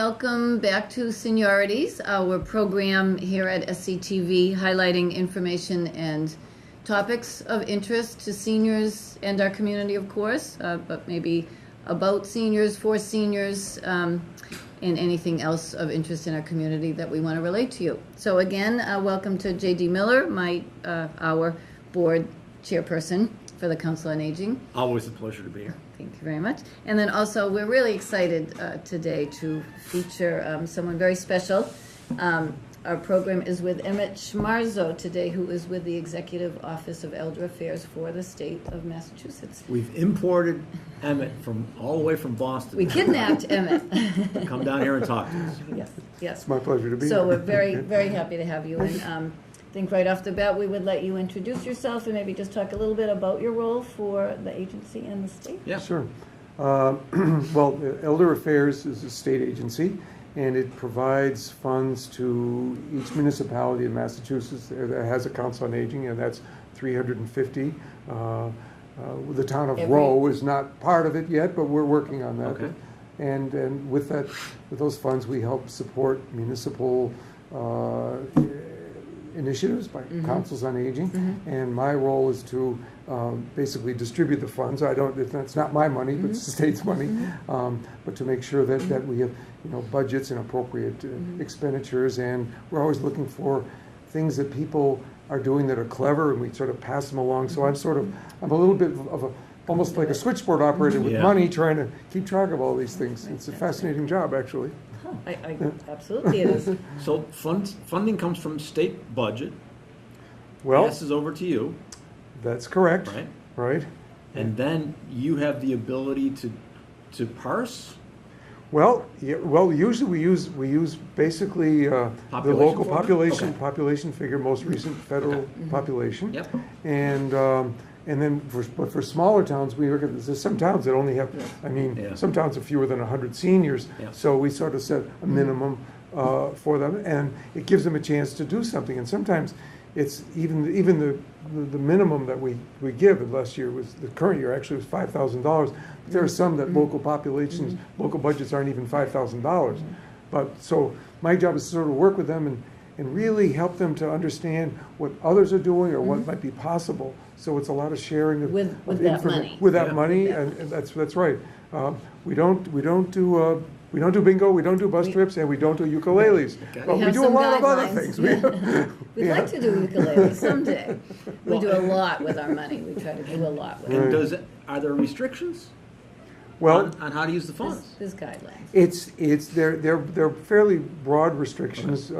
welcome back to Seniorities, our program here at SCTV highlighting information and topics of interest to seniors and our community, of course, but maybe about seniors, for seniors, and anything else of interest in our community that we want to relate to you. So again, welcome to J.D. Miller, our board chairperson for the Council on Aging. Always a pleasure to be here. Thank you very much. And then also, we're really excited today to feature someone very special. Our program is with Emmet Scharswo today, who is with the Executive Office of Elder Affairs for the state of Massachusetts. We've imported Emmet from all the way from Boston. We kidnapped Emmet. Come down here and talk to us. Yes, yes. It's my pleasure to be here. So we're very, very happy to have you. And I think right off the bat, we would let you introduce yourself and maybe just talk a little bit about your role for the agency and the state. Yeah, Sure. Well, Elder Affairs is a state agency, and it provides funds to each municipality in Massachusetts that has a council on aging, and that's 350. The town of Rowe is not part of it yet, but we're working on that. Okay. And with those funds, we help support municipal initiatives by councils on aging, and my role is to basically distribute the funds. It's not my money, but it's the state's money, but to make sure that we have budgets and appropriate expenditures, and we're always looking for things that people are doing that are clever, and we sort of pass them along. So I'm a little bit of almost like a switchboard operator with money, trying to keep track of all these things. It's a fascinating job, actually. Absolutely it is. So funding comes from state budget. Well, Passes over to you. that's correct. Right. Right. And then you have the ability to parse. Well, usually we use basically the local population figure, most recent federal population. Yep. And then for smaller towns, we look at there's some towns that only have, some towns have fewer than 100 seniors. Yeah. So we sort of set a minimum for them, and it gives them a chance to do something. And sometimes it's even the minimum that we give. And the current year actually was $5,000. But there are some that local populations, local budgets aren't even $5,000. But so my job is to sort of work with them and really help them to understand what others are doing or what might be possible. So it's a lot of sharing of With that money. With that money, and that's right. We don't do bingo, we don't do bus trips, and we don't do ukuleles. Okay. But we do a lot of other things. We'd like to do ukulele someday. We do a lot with our money. We try to do a lot with it. And are there restrictions? Well, on how to use the funds? There's guidelines. They're fairly broad restrictions.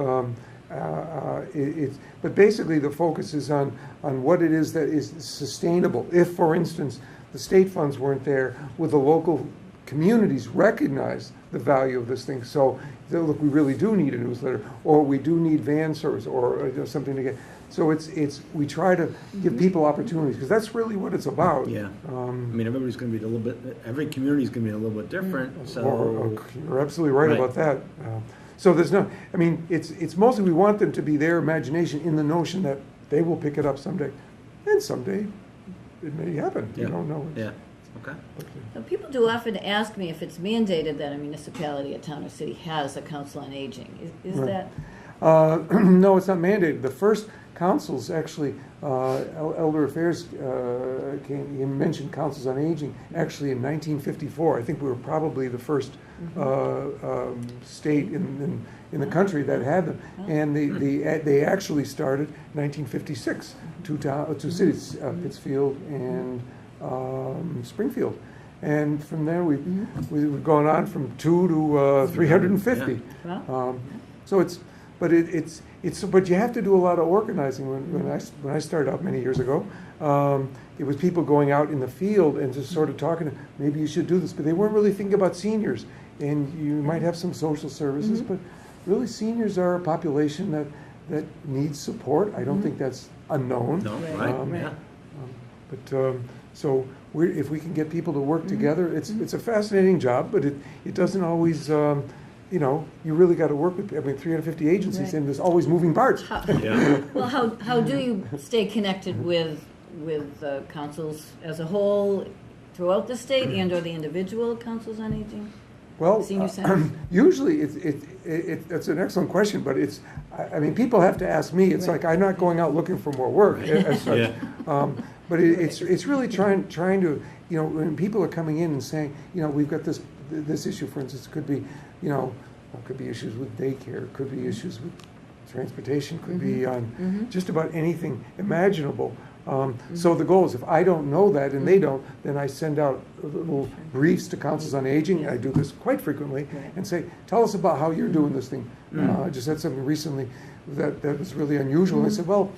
But basically the focus is on what it is that is sustainable. If, for instance, the state funds weren't there, would the local communities recognize the value of this thing? So, look, we really do need a newsletter, or we do need van service, or something to get. So we try to give people opportunities, because that's really what it's about. Yeah. Everybody's going to be a little bit. Every community is going to be a little bit different. So you're absolutely right about that. So there's no. It's mostly we want them to be their imagination in the notion that they will pick it up someday, and someday it may happen. Yeah. You don't know. Yeah. Okay. Now, people do often ask me if it's mandated that a municipality, a town, or city has a council on aging. Is Right. that? No, it's not mandated. The first councils actually, Elder Affairs you mentioned councils on aging. Actually, in 1954, I think we were probably the first state in the country that had them, and they actually started in 1956. Two cities, Pittsfield and Springfield, and from there we've gone on from 2 to 350. Yeah. Wow. So but you have to do a lot of organizing. When I started out many years ago, it was people going out in the field and just sort of talking. Maybe you should do this, but they weren't really thinking about seniors. And you might have some social services, but really seniors are a population that needs support. I don't think that's unknown. No, right. So if we can get people to work together, it's a fascinating job, but it doesn't always. You really got to work with. 350 agencies, and there's always moving parts. Well, how do you stay connected with councils as a whole throughout the state and/or the individual councils on aging? Well, senior centers? usually it's an excellent question, but I mean, people have to ask me. It's Right. like I'm not going out looking for more work as such. Yeah. But it's really trying to, you know, when people are coming in and saying, you know, we've got this issue, for instance, it could be, you know, it could be issues with daycare, it could be issues with transportation, could be on just about anything imaginable. So the goal is, if I don't know that and they don't, then I send out little briefs to councils on aging, and I do this quite frequently, and say, tell us about how you're doing this thing. I just had something recently that was really unusual. And I said, well,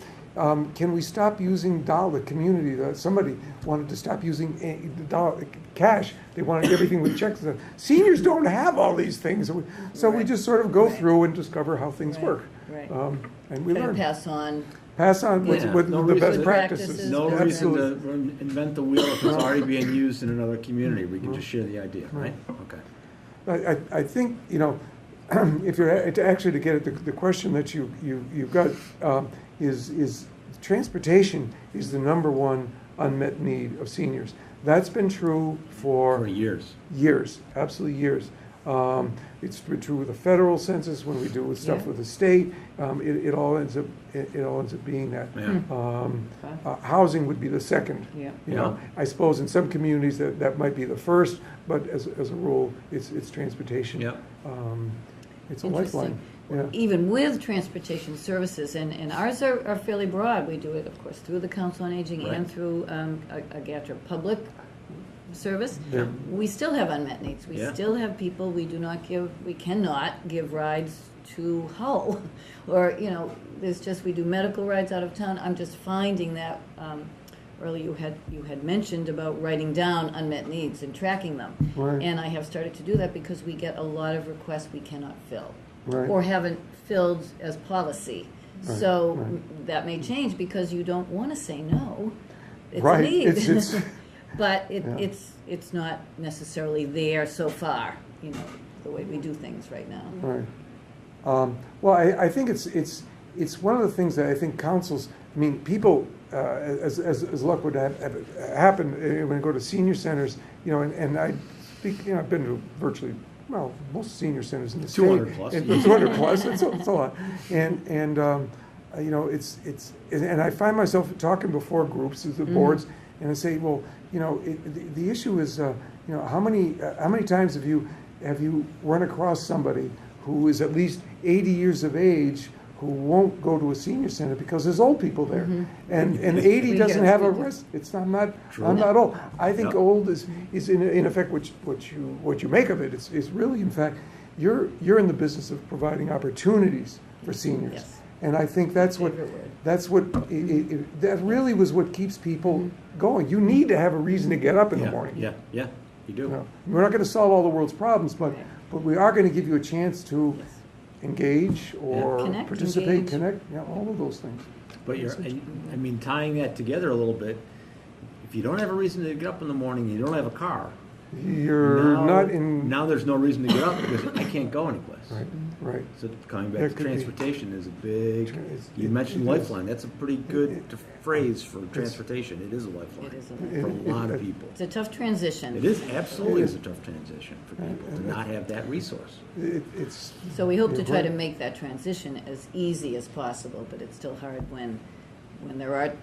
can we stop using the community? Somebody wanted to stop using cash. They wanted everything with checks. Seniors don't have all these things. So we just sort of go through and discover how things work. Right. And we Kind of learn. pass on With Yeah. the No best reason- practices. No Yeah, reason Absolutely. to invent the wheel if it's already being used in another community. We can just share the idea, right? Okay. I think, you know, if you're actually to get at the question that you've got, is transportation is the number one unmet need of seniors. That's been true for For years. years, absolutely years. It's been true with the federal census when we do with stuff Yeah. with the state. It all ends up being that. Yeah. Housing would be the second. Yeah. You know, I suppose in some communities that might be the first, but as a rule, it's transportation. Yep. It's a lifeline. Yeah. Even with transportation services, and ours are fairly broad. We do it, of course, through the Council on Aging Right. and through a GATRA public service. Yeah. We still have unmet needs. We Yeah. still have people we cannot give rides to Hull. Or, you know, we do medical rides out of town. I'm just finding that, earlier you had mentioned about writing down unmet needs and tracking them. Right. And I have started to do that because we get a lot of requests we cannot fill. Right. Or haven't filled as policy. Right, So right. that may change because you don't want to say no. It's Right. a need. It's But Yeah. it's not necessarily there so far, you know, the way we do things right now. right. Well, I think it's one of the things that I think councils. I mean, people, as luck would have happen when I go to senior centers, you know, and I speak. You know, I've been to virtually. Well, most senior centers in the state. 200 plus. And 200 plus, it's a lot. And you know, and I find myself talking before groups, the boards, and I say, well, you know, the issue is, you know, how many times have you run across somebody who is at least 80 years of age who won't go to a senior center because there's old people there, and 80 doesn't have a rest. I'm not old. I think Yeah. old is in effect what you make of it. It's really, in fact, you're in the business of providing opportunities for seniors. Yes. And I think that's what that really was what keeps people going. You need to have a reason to get up in the morning. Yeah, you do. You know, we're not going to solve all the world's problems, but we are going to give you a chance to Yes. engage or Connect, participate, engage. connect, all of those things. But I mean, tying that together a little bit, if you don't have a reason to get up in the morning, you don't have a car. You're now, not in. Now there's no reason to get up because I can't go anyplace. Right. So coming back That to could be- transportation is a big. You it mentioned is. lifeline. That's a pretty good phrase for transportation. It is a lifeline It is for a lot of people. It's a tough transition. It is absolutely is a tough transition for people to not have that resource. It's So we hope to You're try to right. make that transition as easy as possible, but it's still hard when there are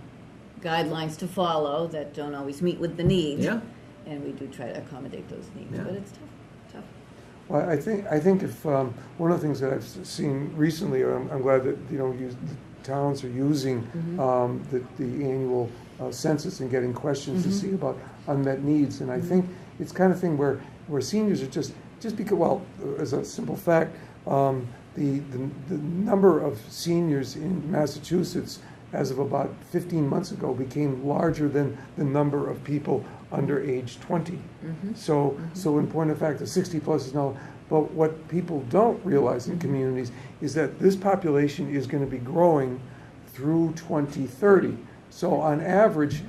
guidelines to follow that don't always meet with the need. Yeah. And we do try to accommodate those needs, Yeah. but it's tough. Well, I think if one of the things that I've seen recently, or I'm glad that the towns are using the annual census and getting questions to see about unmet needs, and I think it's kind of thing where seniors are just because, well, as a simple fact, the number of seniors in Massachusetts as of about 15 months ago became larger than the number of people under age 20. So in point of fact, the 60 plus is now, but what people don't realize in communities is that this population is going to be growing through 2030. So on average,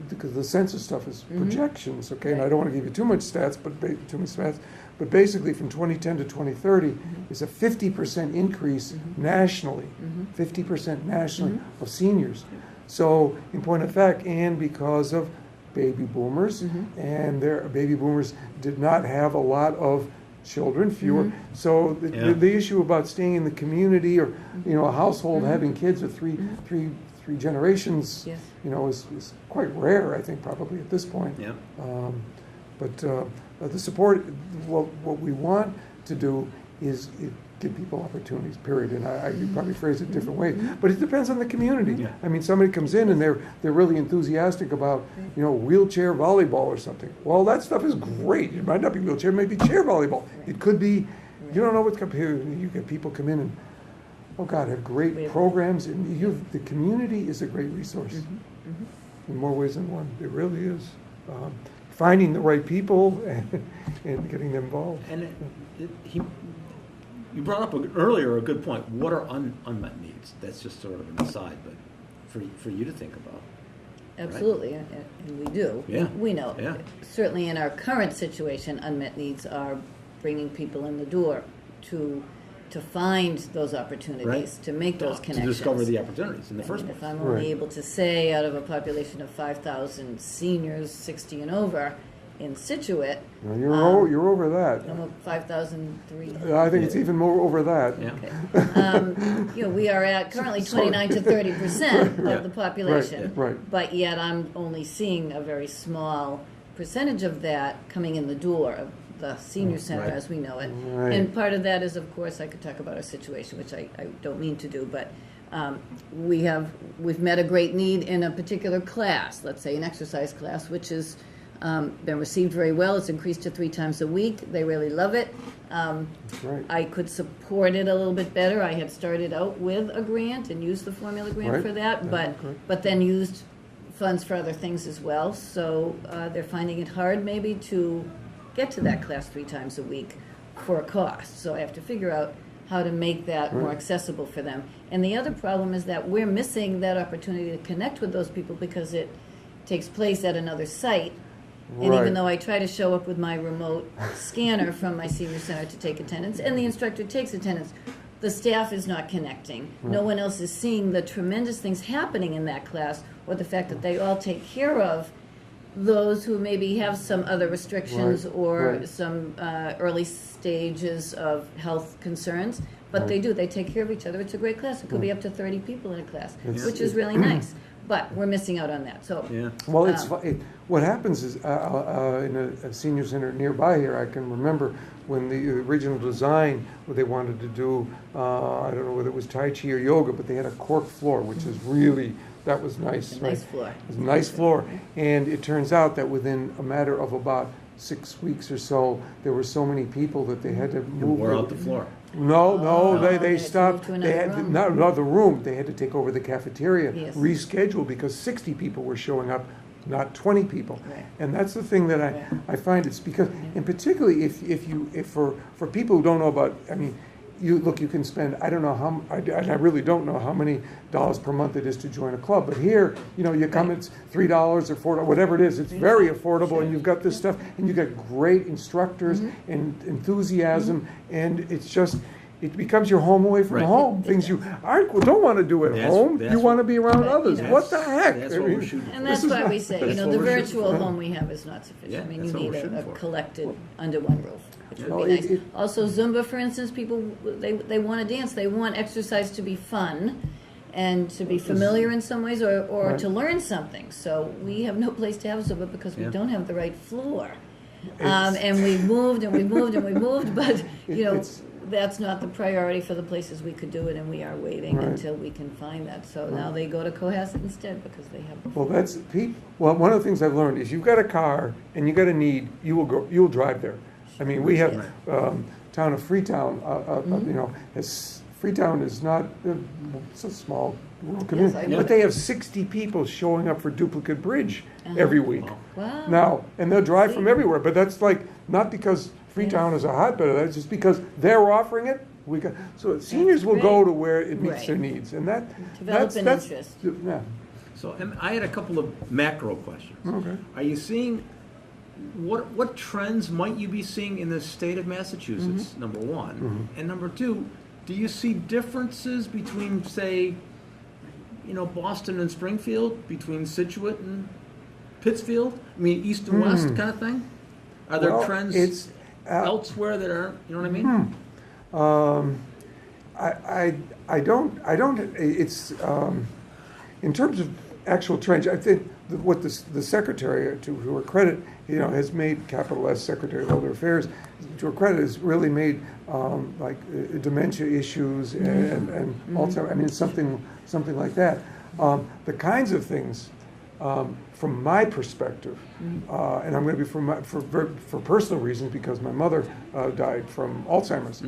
because the census stuff is projections, okay, and I don't want to give you too much stats, but basically from 2010 to 2030 is a 50% increase nationally, 50% nationally of seniors. So in point of fact, and because of baby boomers, and their baby boomers did not have a lot of children, fewer. So Yeah. the issue about staying in the community, or a household having kids with three generations, Yes. is quite rare. I think probably at this point. Yeah. But the support, what we want to do is give people opportunities, period. And I could probably phrase it a different way, but it depends on the community. Yeah. I mean, somebody comes in and they're really enthusiastic about, wheelchair volleyball or something. Well, that stuff is great. It might not be wheelchair, it may be chair volleyball. It could be, you don't know what's coming here. You get people come in and, oh God, have great programs, and the community is a great resource in more ways than one. It really is. Finding the right people and getting them involved. And you brought up earlier a good point. What are unmet needs? That's just sort of an aside, but for you to think about. Absolutely, and we do. Yeah. We know. Yeah. Certainly in our current situation, unmet needs are bringing people in the door to find those opportunities, Right. to make those To connections. discover the opportunities in the first place. If I'm only Right. able to say out of a population of 5,000 seniors 60 and over in Scituate, Now, you're over that. I'm at 5,300. I think it's even more over that. Yeah. Okay. We are at currently 29 to 30% Yeah. of the population. Right. But yet I'm only seeing a very small percentage of that coming in the door of the senior center Right. as we know it. Right. And part of that is, of course, I could talk about our situation, which I don't mean to do, but we've met a great need in a particular class, let's say an exercise class, which has been received very well. It's increased to 3 times a week. They really love it. Right. I could support it a little bit better. I had started out with a grant and used the formula grant Right. for that, Yeah, but then used funds for other things as well. So they're finding it hard maybe to get to that class 3 times a week for a cost. So I have to figure out how to make that more Right. accessible for them. And the other problem is that we're missing that opportunity to connect with those people because it takes place at another site. And Right. even though I try to show up with my remote scanner from my senior center to take attendance, and the instructor takes attendance, the staff is not connecting. No one else is seeing the tremendous things happening in that class, or the fact that they all take care of those who maybe have some other restrictions Right, or right. some early stages of health concerns. But they do, they take care of each other. It's a great class. It could be up to 30 people in a class, It's- which is really nice. But we're missing out on that, so. Yeah. Well, what happens is in a senior center nearby here, I can remember when the original design, what they wanted to do, I don't know whether it was Tai Chi or yoga, but they had a cork floor, which is really, that was nice. It's a nice floor. It was a nice floor. And it turns out that within a matter of about 6 weeks or so, there were so many people that they had to You move. wore out the floor. No, they had they to stopped. move to They another had room. not the room. They had to take over the cafeteria, Yes. reschedule because 60 people were showing up, not 20 people. Right. And that's the thing that I find. It's because, and particularly if for people who don't know about, I mean, you can spend, I don't know how, I really don't know how many dollars per month it is to join a club. But here, you come, it's $3 or $4, whatever it is. It's very affordable, and you've got this stuff, and you got great instructors and enthusiasm, and it's just. It becomes your home away from Right. home. Things you don't want to do at home. That's You want to what- be around Right, others. you know. What the heck? That's I what mean, we're shooting And for. that's why we say, that's the what we're shooting virtual for. home we have is not sufficient. Yeah, I mean, that's you what need we're shooting a for. collected under one roof, which would Well, be nice. it- Also, Zumba, for instance, people, they want to dance. They want exercise to be fun and to be familiar in some ways, or Right. to learn something. So we have no place to have Zumba because we Yeah. don't have the right floor. It's- And we moved and we moved and we moved, but, It's- that's not the priority for the places we could do it, and we are waiting Right. until we can find that. So now they go to Cohasset instead because they have the Well, that's Pete. Well, one of the things I've learned is you've got a car and you got a need, you will go. You will drive there. I mean, we have town of Freetown. Freetown is not. It's a small rural community, I know. but they have 60 people showing up for Duplicate Bridge every week. Wow. Now, and they'll drive from See? everywhere, but that's like not because Freetown is a hotbed of that. It's just because they're offering it. So seniors will go great. to where it meets Right. their needs, and Develop an interest. Yeah. So I had a couple of macro questions. Okay. Are you seeing, what trends might you be seeing in the state of Massachusetts, number one? And number two, do you see differences between, say, Boston and Springfield, between Scituate and Pittsfield? I mean, east and west kind of thing? Are there Well, trends? elsewhere that aren't, you know what I mean? I don't, it's, in terms of actual trends, I think what the secretary, to her credit, has made, capital S, Secretary of Elder Affairs, to her credit, has really made, like, dementia issues and Alzheimer's, I mean, something like that. The kinds of things, from my perspective, and I'm going to be for personal reasons, because my mother died from Alzheimer's,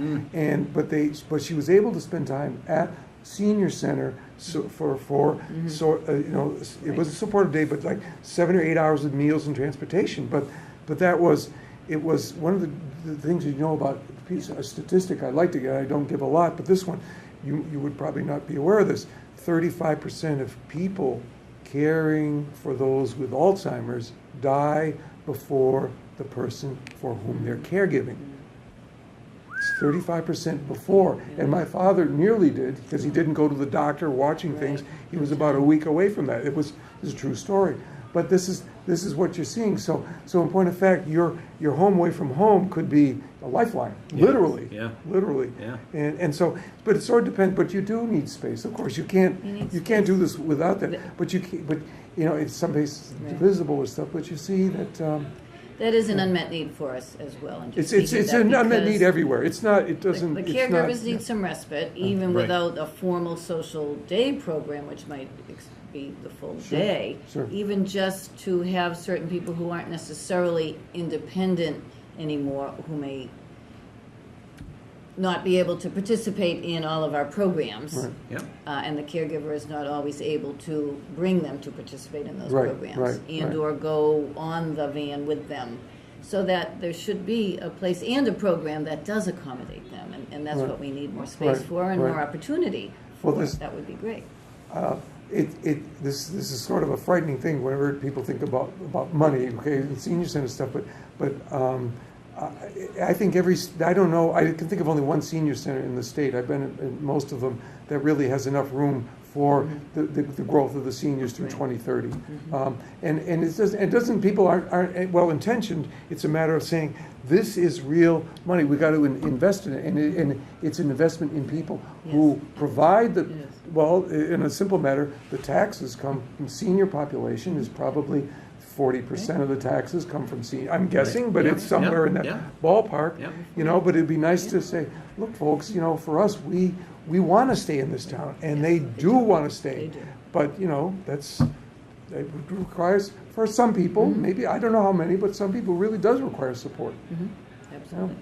but she was able to spend time at senior center so it was a supportive day, but like 7 or 8 hours of meals and transportation. But it was one of the things about a piece of a statistic I like to get. I don't give a lot, but this one you would probably not be aware of this. 35% of people caring for those with Alzheimer's die before the person for whom they're caregiving. It's 35% before. And my father nearly did, because he didn't go to the doctor watching things. He was about a week away from that. It's a true story. But this is what you're seeing. So in point of fact, your home away from home could be a lifeline, literally. Yeah. Literally. Yeah. And so, but it sort of depends. But you do need space, of course. You can't do this without that. But it's some places divisible or stuff. But you see that. That is an unmet need for us as well. And it's an unmet need everywhere. It's not. It doesn't. The caregivers need some respite, even without a formal social day program, which might be the full day. Sure. Even just to have certain people who aren't necessarily independent anymore, who may not be able to participate in all of our programs, Right. Yeah. And the caregiver is not always able to bring them to participate in those Right, programs, right. or go on the van with them, so that there should be a place and a program that does accommodate them, and that's Right. what we need more space Right, for and right. more opportunity for. Well, That would be great. This is sort of a frightening thing whenever people think about money, okay, and senior center stuff, but I think I don't know, I can think of only one senior center in the state. I've been in most of them that really has enough room for the growth of the seniors through 2030. And it doesn't, people aren't well intentioned. It's a matter of saying, this is real money. We got to invest in it, and it's an investment in people who provide the. Well, in a simple matter, the taxes come from senior population is probably 40% of the taxes come from senior. I'm guessing, but it's somewhere in that ballpark. But it'd be nice to say, look, folks, for us, we want to stay in this town, and they do want to stay. They do. But it requires, for some people, maybe, I don't know how many, but some people really does require support. Absolutely.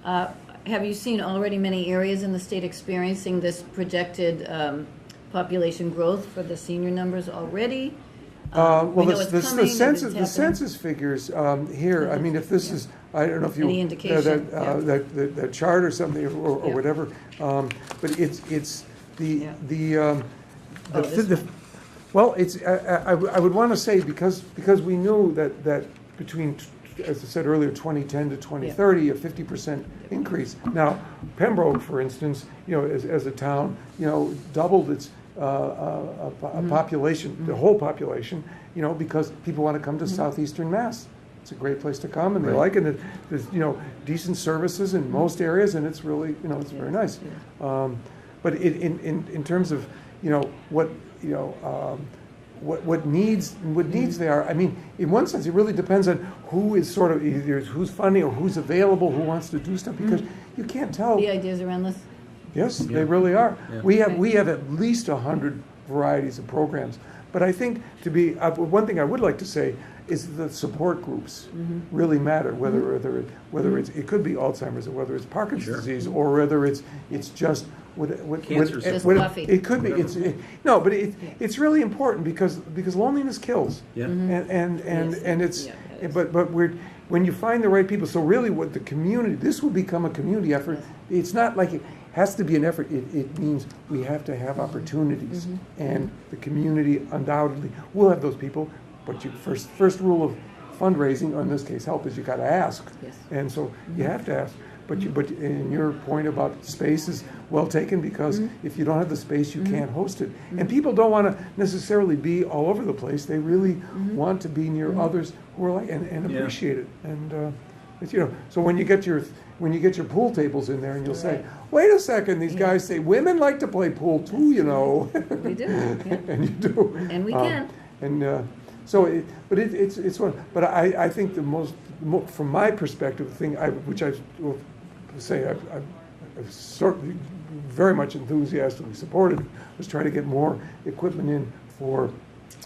Have you seen already many areas in the state experiencing this projected population growth for the senior numbers already? The census figures here. I mean, if this is, I don't know if you Any indication, that chart or something or whatever, but it's well, it's I would want to say because we knew that between, as I said earlier, 2010 to 2030, a 50% increase. Now, Pembroke, for instance, as a town, doubled its population, the whole population, because people want to come to southeastern Mass. It's a great place to come, and they like it. There's decent services in most areas, and it's really it's very nice. But in terms of what needs they are. I mean, in one sense, it really depends on who is sort of either who's funding or who's available, who wants to do stuff, because you can't tell. The ideas around this? Yes, they really are. Yeah. We have at least 100 varieties of programs. But I think one thing I would like to say is the support groups really matter. Whether it could be Alzheimer's, or whether it's Parkinson's disease, or whether it's just cancer. It could be. But it's really important because loneliness kills. Yeah. And it's but when you find the right people. So really, what the community, this will become a community effort. It's not like it has to be an effort. It means we have to have opportunities, and the community undoubtedly will have those people. But first rule of fundraising, or in this case help, is you got to ask. Yes. And so you have to ask. But in your point about space is well taken, because if you don't have the space, you can't host it. And people don't want to necessarily be all over the place. They really want to be near others who are like and appreciate it. And It's, so when you get your pool tables in there and you'll say, wait a second, these guys say women like to play pool too, We do, yeah. and you do. And we can. It's one. But I think from my perspective, the thing which I will say I've certainly very much enthusiastically supported was trying to get more equipment in for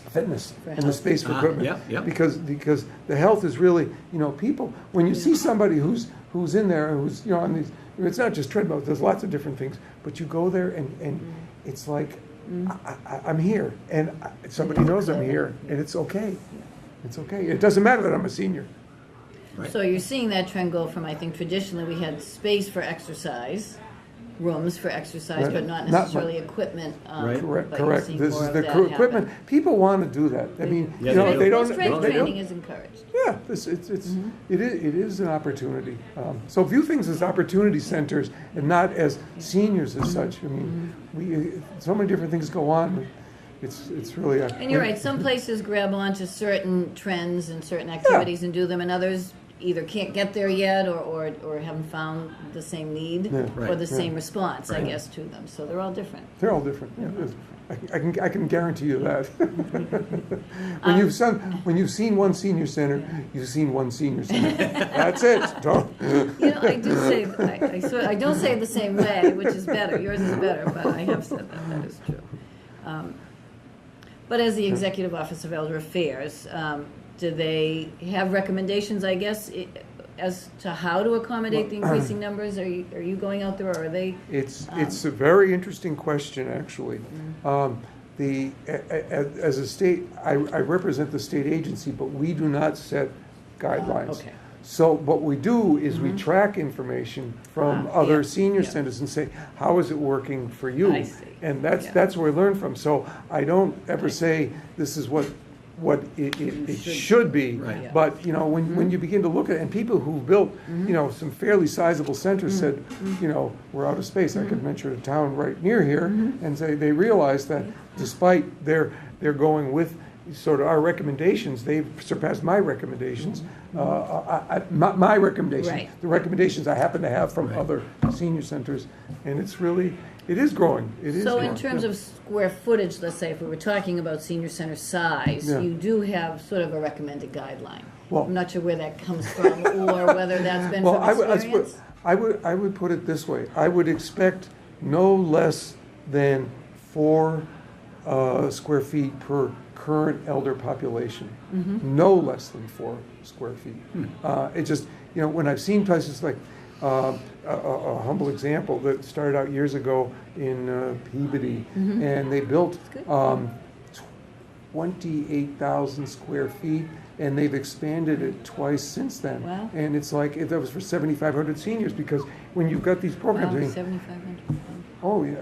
fitness and the space for equipment. Because the health is really, people, when you see somebody who's in there, who's, on these, it's not just treadmills, there's lots of different things, but you go there and it's like, I'm here, and somebody knows I'm here, and it's okay. It's okay. It doesn't matter that I'm a senior. Right. So you're seeing that trend go from, I think traditionally we had space for exercise, rooms for exercise, Right. but not necessarily equipment. Right. Correct. but you're seeing This more is of the that equipment. happen. People want to do that. I mean, Yeah, they they don't. Strength they training don't. is encouraged. Yeah, it is an opportunity. So view things as opportunity centers and not as seniors as such. I mean, so many different things go on. It's really a. And you're right, some places grab onto certain trends and certain activities and do them, and others either can't get there yet or haven't found the same need or the same response, I guess, to them. So they're all different. They're all different. I can guarantee you that. When you've seen one senior center, you've seen one senior center. That's it. I do say, I don't say it the same way, which is better. Yours is better, but I have said that. That is true. But as the Executive Office of Elder Affairs, do they have recommendations, I guess, as to how to accommodate the increasing numbers? Are you going out there, or are they? It's a very interesting question, actually. As a state, I represent the state agency, but we do not set guidelines. Okay. So what we do is we track information from other senior centers and say, how is it working for you? I see. And that's where we learn from. So I don't ever say this is what it should be. Right. Yeah. But, when you begin to look at it, and people who built, some fairly sizable centers said, we're out of space. I could mention a town right near here and say they realized that despite their going with sort of our recommendations, they've surpassed my recommendations. My recommendations, Right. the recommendations I happen to have from other senior centers, and it is growing. It is So growing. in terms of square footage, let's say, if we were talking about senior center size, Yeah. you do have sort of a recommended guideline. Well- I'm not sure where that comes from or whether that's been Well, from experience. I would put it this way. I would expect no less than 4 square feet per current elder population. No less than 4 square feet. It just, when I've seen places like a humble example that started out years ago in Peabody, and they built 28,000 square feet, and they've expanded it twice since then. Wow. And it's like, that was for 7,500 seniors, because when you've got these programs, I Wow, mean, 7,500. oh, yeah,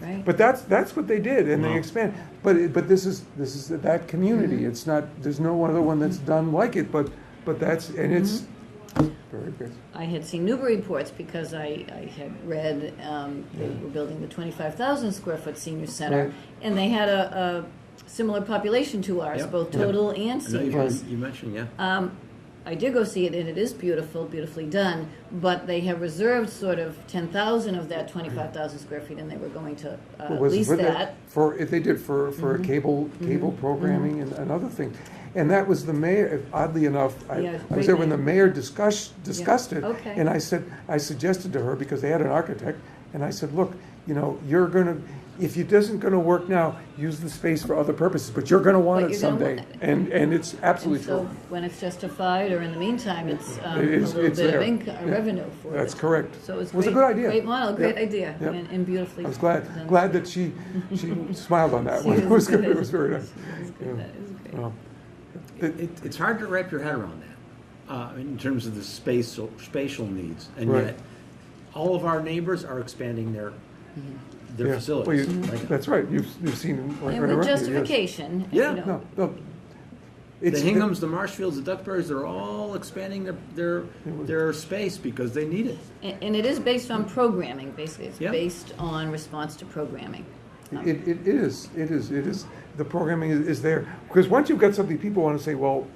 Right. but that's what they did, and they expand. But this is that community. It's not. There's no other one that's done like it. But that's, and it's very good. I had seen Newburyport's because I had read they were building the 25,000 square foot senior center, Right. and they had a similar population to ours, Yep. both Yep. total and I know seniors. you mentioned, I did go see it, and it is beautifully done, but they have reserved sort of 10,000 of that 25,000 square feet, and they were going to lease that. If they did for cable programming and other things. And that was the mayor, oddly enough, I was there when the mayor discussed it. Okay. And I suggested to her, because they had an architect, and I said, look, you're gonna, if it isn't gonna work now, use the space for other purposes, but you're gonna want But it you're gonna someday. want And it's absolutely And so true. when it's justified, or in the meantime, it's a It is- little it's bit there. of income, Yeah. revenue for it. That's correct. So it's It was a great, good idea. great model, great Yep. idea, Yep. and beautifully. I was glad that she smiled on that She one. It was good. good. It was very nice. That is good. Yeah. That is great. Well, It's hard to wrap your head around that in terms of the spatial needs, and Right. yet all of our neighbors are expanding their yeah. facilities. Well, Like, that's right. You've seen them right And around with you, yes. justification, Yeah. No. the It's Hinghams, the Marshfields, the Duxburys, they're all expanding their space because they need it. And it is based on programming, basically. It's Yeah. based on response to programming. It is. The programming is there. Because once you've got something, people want to say, well,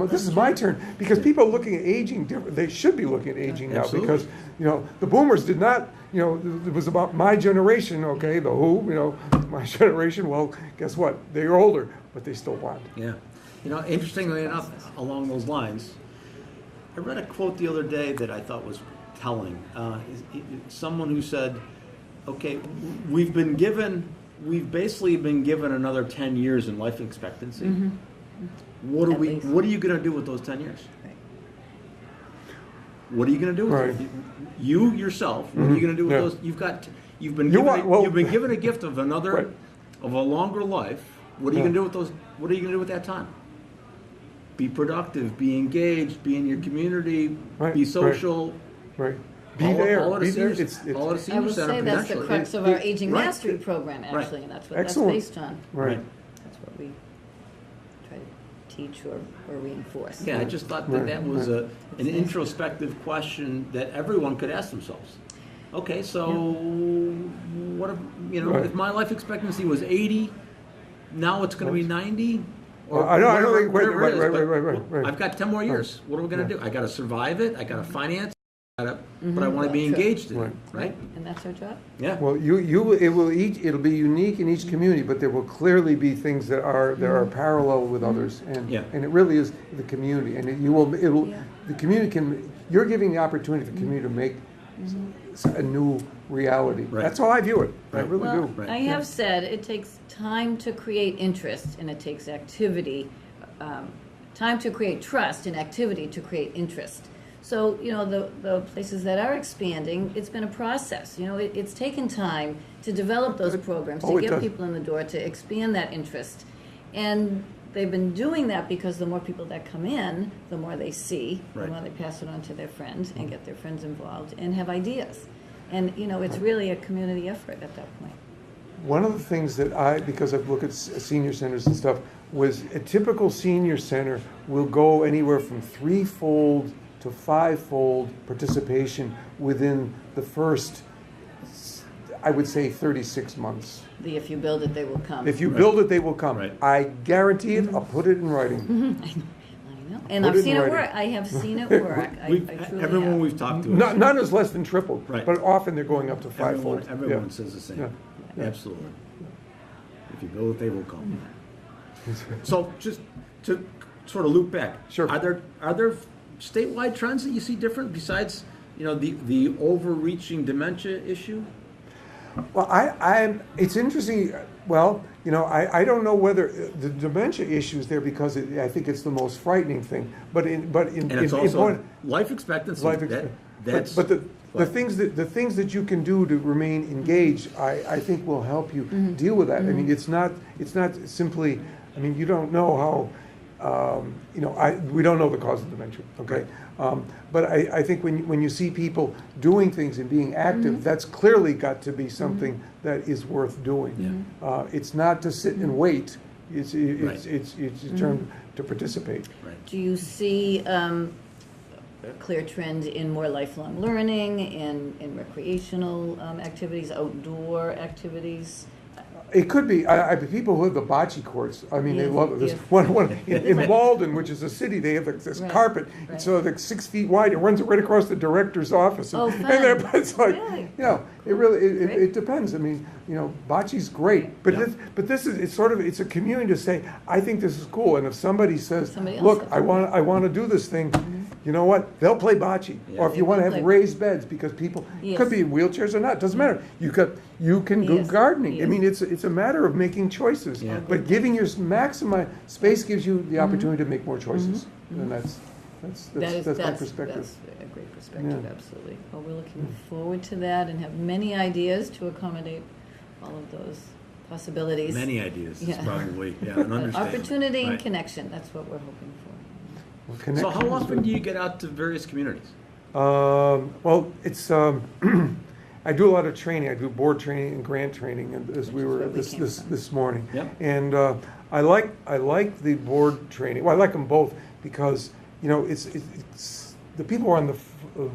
this is my turn. Because people are looking at aging different. They should be looking at aging now. Absolutely. Because, the boomers did not, it was about my generation, okay, the who, my generation. Well, guess what? They're older, but they still want. Yeah. Interestingly enough, along those lines, I read a quote the other day that I thought was telling. Someone who said, okay, we've basically been given another 10 years in life expectancy. Mm-hmm. What are At least. What are you going to do with those 10 years? Right. What are you going to do with Right. it? You yourself, what are you going to do with Yeah. those? You've been given a gift of another, Right. of a longer life. What are you going to do with those? What are you going to do with that time? Be productive, be engaged, be in your community, Right, be social. Right. Be All there. at a Be there. senior, all at a I senior would center say that's the potentially. crux of our aging Right. mastery program, Right. actually, and that's what Excellent. that's based on. Right. That's what we try to teach or reinforce. Yeah, I just thought Right, that was right. an introspective question that everyone could ask themselves. Okay, so what if, Right. if my life expectancy was 80, now it's going to be 90? Or I know, whatever- right, whatever it is, right. but I've got 10 more years. What are we going to do? I got to survive it. I got to finance it. But I want to be True. engaged in it, Right. right? And that's our job. Yeah. Well, it'll be unique in each community, but there will clearly be things that are parallel with others, and Yeah. and it really is the community, and Yeah. the community you're giving the opportunity for the community to make a new reality. Right. That's how I view it. I Right. really Well, do. Right. I have said it takes time to create interest, and it takes activity, time to create trust, and activity to create interest. So, the places that are expanding, it's been a process. It's taken time to develop those programs, Oh, to it get does. people in the door, to expand that interest. And they've been doing that because the more people that come in, the more they see, Right. the more they pass it on to their friends and get their friends involved and have ideas. And, it's really a community effort at that point. One of the things that because I've looked at senior centers and stuff, was a typical senior center will go anywhere from 3-fold to 5-fold participation within the first, I would say, 36 months. If you build it, they will come. If you build it, they will come. Right. I guarantee it. I'll put it in writing. I know. And Put I've it in seen it writing. work. I have seen it work. I truly Everyone have. we've talked to. None is less than tripled, Right. but often they're going up to 5-fold. Everyone Yeah. says the same. Yeah. Yeah. Absolutely. If you build it, they will come. So just to sort of loop back. Sure. Are there statewide trends that you see different besides, the overreaching dementia issue? Well, it's interesting. Well, I don't know whether the dementia issue is there because I think it's the most frightening thing. But in And it's also life expectancy. life That's but the things that you can do to remain engaged, I think will help you deal with that. I mean, it's not simply. I mean, you don't know how. We don't know the cause of dementia. Okay. But I think when you see people doing things and being active, that's clearly got to be something that is worth doing. Yeah. It's not to sit and wait. It's Right. a turn to participate. Right. Do you see a clear trend in more lifelong learning, in recreational activities, outdoor activities? It could be. People who have the bocce courts. I mean, they Yes, love it. There's yes. one in Malden, which is a city. They have this Right, carpet. right. It's so like 6 feet wide. It runs right across the director's office. Oh, And fun. it's like, Really? it really Great. it depends. I mean, bocce's great, but Yeah. this is it's a community to say, I think this is cool. And if somebody says, Somebody else look, says I want to do this thing. You know what? They'll play bocce. Yeah. Or if They you want to will have play. raised beds, because people Yes. could be in wheelchairs or not. Doesn't matter. You can go Yes. gardening. I Yes. mean, it's a matter of making choices. Yeah. But giving your maximum space gives you the opportunity to make more choices, and that's my perspective. That's a great perspective, Yeah. absolutely. Well, we're looking forward to that and have many ideas to accommodate all of those possibilities. Many ideas. Yeah. It's probably an understanding. Opportunity and Right. connection, that's what we're hoping for. Well, So connection how is often good. do you get out to various communities? Well, it's I do a lot of training. I do board training and grant training, and as we Which is were where we this came this from. this morning. Yep. And I like the board training. Well, I like them both because it's the people who are on the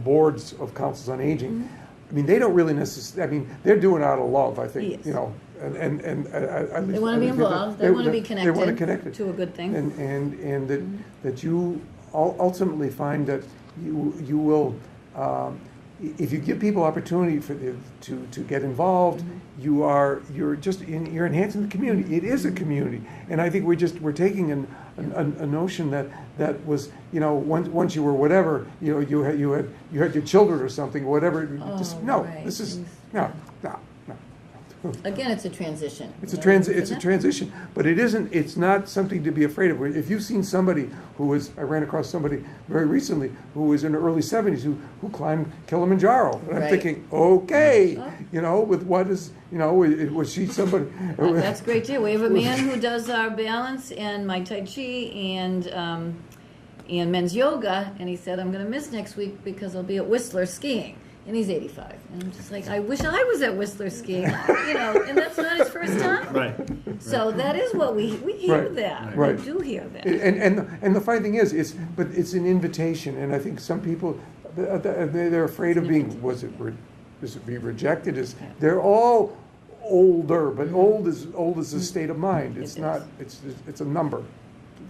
boards of councils on aging mean, they don't really necessarily, I mean, they're doing it out of love, I think, Yes. you know, and at least. They want to be involved, they want to be They want to connected connect it. to a good thing. And that you ultimately find that you will, if you give people opportunity to get involved, you're enhancing the community. It is a community, and I think we're taking a notion that was, you know, once you were whatever, you know, you had your children or something, whatever. Right. This is no. Again, it's a transition. It's you a know, it's a transition, but it isn't. It's not something to be afraid of. If you've seen somebody I ran across somebody very recently who was in the early 70s who climbed Kilimanjaro, and I'm Right. thinking, okay, Oh. you know, with what is, you know, was she somebody? That's great too. We have a man who does our balance and my Tai Chi and men's yoga, and he said, I'm going to miss next week because I'll be at Whistler skiing. And he's 85. And I'm just like, I wish I was at Whistler skiing, you know, and that's not his first time. Right. So that is what we hear Right. that. Right. We do hear that. And the funny thing is, it's an invitation, and I think some people they're afraid of being is it be rejected? They're all older, but old is a state of mind. It's It not. is. It's a number.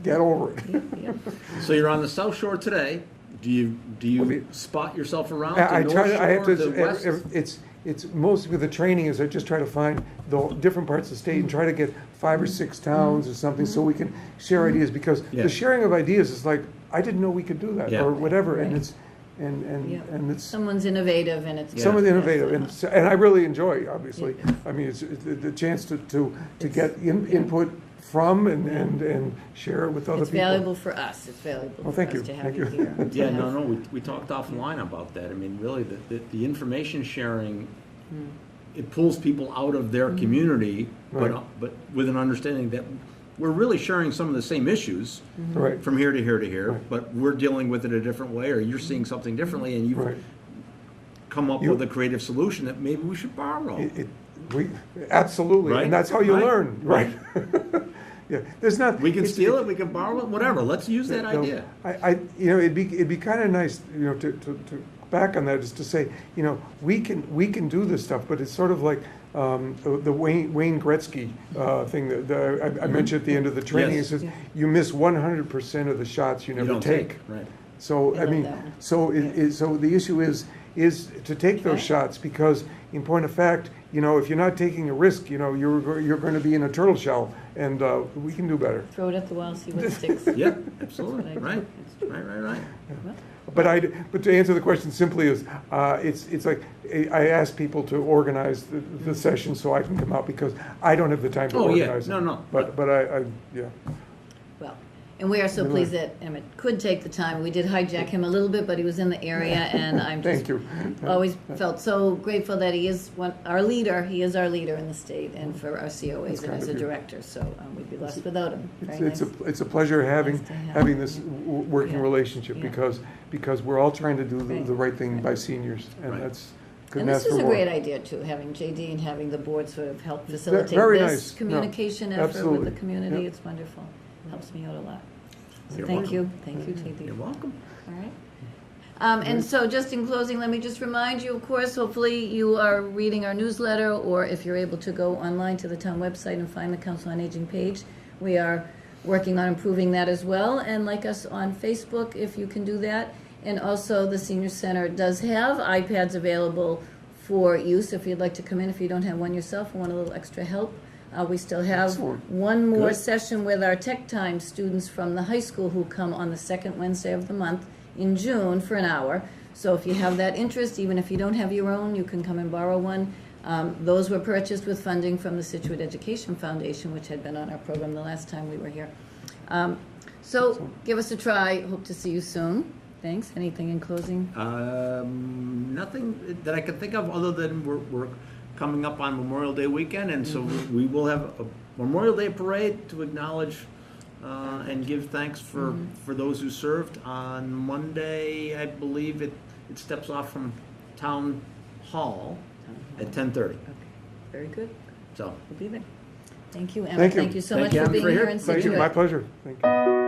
Get over it. Yeah. So you're on the South Shore today. Do you spot yourself around I the try. North I have Shore, to. the West? It's mostly with the training is I just try to find the different parts of the state and try to get 5 or 6 towns or something so we can share ideas, because Yeah. the sharing of ideas is like, I didn't know we could do that, Yeah. or whatever, and Right. it's and it's Someone's innovative and it's Yeah. some of the innovative, Yes. and I really enjoy, obviously. I mean, it's the chance to get input from and share it with other It's people. valuable for us. It's valuable Well, for thank us you. to have Thank you you. here. Yeah, To have- no, we talked offline about that. I mean, really, the information sharing, it pulls people out of their community, Right. but with an understanding that we're really sharing some of the same issues Right. from here to here to here, Right. but we're dealing with it a different way, or you're seeing something differently, and you've Right. come up You- with a creative solution that maybe we should borrow. We absolutely, Right? and that's how you Right. learn, right? Yeah, there's not. We can it's- steal it, we can borrow it, whatever. Let's use that No, idea. you know, it'd be kind of nice, you know, to back on that is to say, you know, we can do this stuff, but it's sort of like the Wayne Gretzky thing that I mentioned at the end of the training. Yes. It says you miss 100% of the shots you never don't take. Right. So I I love mean, that one. so the issue is to take those Okay. shots, because in point of fact, you know, if you're not taking a risk, you know, you're going to be in a turtle shell, and we can do better. Throw it at the wall, see what sticks. Yeah, absolutely, That's what I right, do. right. But to answer the question simply is, it's like I ask people to organize the session so I can come out, because I don't have the time to Oh, yeah. organize it. No. But I yeah. Well, and we are so pleased that Emmett could take the time. We did hijack him a little bit, but he was in the area, and I'm just Thank you. always felt so grateful that he is our leader. He is our leader in the state and for our COAs That's and kind as of a you. director. So we'd be lost without him. Very It's nice. a pleasure having Nice to have having him, this yeah. working Yeah. relationship, Yeah. because we're all trying to do Right. the right thing Right. by seniors, and Right. that's couldn't And this ask is for a more. great idea too, having JD and having the board sort of help facilitate very this nice. No, communication effort with absolutely. the community. Yeah. It's wonderful. Helps me out a lot. So You're thank welcome. you. Thank you, JD. You're welcome. All right. And so just in closing, let me just remind you, of course, hopefully you are reading our newsletter, or if you're able to go online to the town website and find the Council on Aging page. We are working on improving that as well. And like us on Facebook, if you can do that. And also the Senior Center does have iPads available for use if you'd like to come in, if you don't have one yourself and want a little extra help. We still have Excellent. one more Good. session with our Tech Time students from the high school who come on the second Wednesday of the month in June for an hour. So if you have that interest, even if you don't have your own, you can come and borrow one. Those were purchased with funding from the Scituate Education Foundation, which had been on our program the last time we were here. So give us a try. Hope to see you soon. Thanks. Anything in closing? Nothing that I can think of other than we're coming up on Memorial Day weekend, and so we will have a Memorial Day parade to acknowledge and give thanks for those who served. On Monday, I believe it steps off from Town Hall at 10:30. Okay. Very good. So We'll be there. Thank you, Emma. Thank you. Thank you so Thank much you, for Emma, being for here here. in Thank you. Scituate. My pleasure. Thank you.